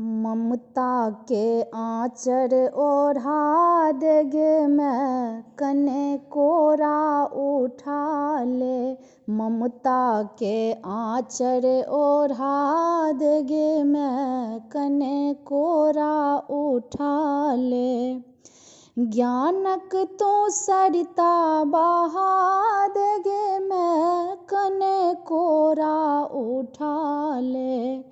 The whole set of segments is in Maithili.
ममता के आँचर ओढ़ा देगे मैं, कने कोरा उठा ले। ममता के आँचर ओढ़ा देगे मैं, कने कोरा उठा ले। ज्ञानक तो सरिता बहा देगे मैं, कने कोरा उठा ले।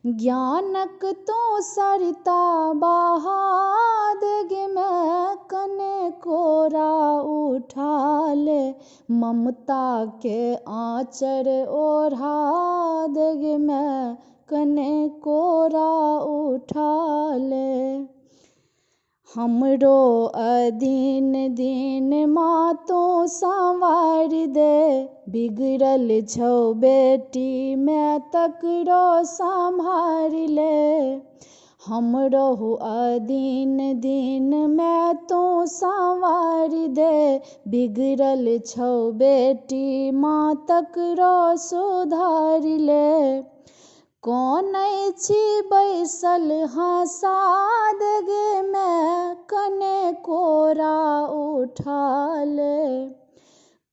ज्ञानक तो सरिता बहा देगे मैं, कने कोरा उठा ले। ममता के आँचर ओढ़ा देगे मैं, कने कोरा उठा ले। हमरो अदीन दीन मातो संवार दे, बिगड़ल छौ बेटी मैं तकरो संभार ले। हमरो अदीन दीन मैं तो संवार दे, बिगड़ल छौ बेटी माँ तकरो सुधार ले। कौन छी बैसल हँसा देगे मैं, कने कोरा उठा ले।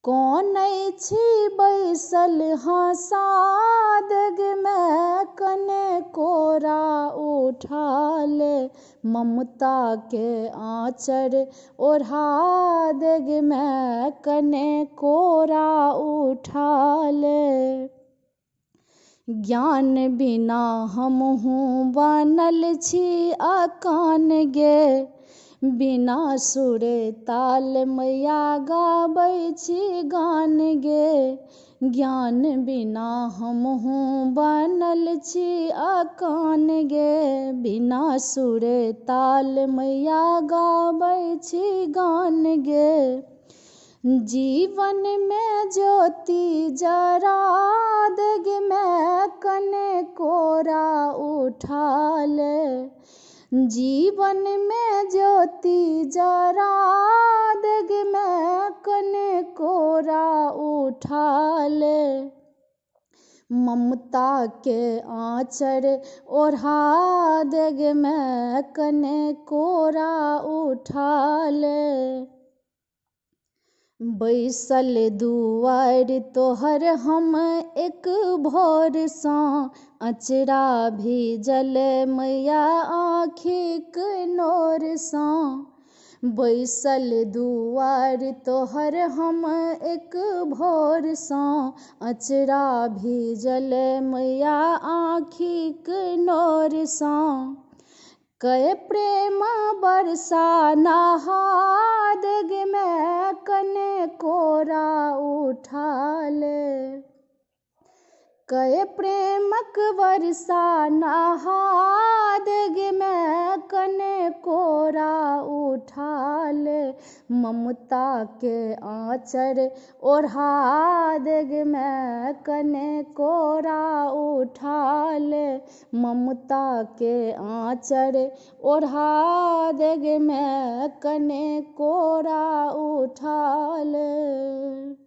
कौन छी बैसल हँसा देगे मैं, कने कोरा उठा ले। ममता के आँचर ओढ़ा देगे मैं, कने कोरा उठा ले। ज्ञान बिना हमहूँ बनल छी अकान गे, बिना सुर ताल मैया गाबै छी गान गे। ज्ञान बिना हमहूँ बनल छी अकान गे, बिना सुर ताल मैया गाबै छी गान गे। जीवन में ज्योति जरा देगे मैं, कने कोरा उठा ले। जीवन में ज्योति जरा देगे मैं, कने कोरा उठा ले। ममता के आँचर ओढ़ा देगे मैं, कने कोरा उठा ले। बैसल दुआर तोहर हम एक भोर सँ, अचरा भीजल मैया आँखिक नोर सँ। बैसल दुआर तोहर हम एक भोर सँ, अचरा भीजल मैया आँखिक नोर सँ। कए प्रेम बरसा नहा देगे मैं, कने कोरा उठा ले। कए प्रेमक वर्षा नहा देगे मैं, कने कोरा उठा ले। ममता के आँचर ओढ़ा देगे मैं, कने कोरा उठा ले। ममता के आँचर ओढ़ा देगे मैं, कने कोरा उठा ले।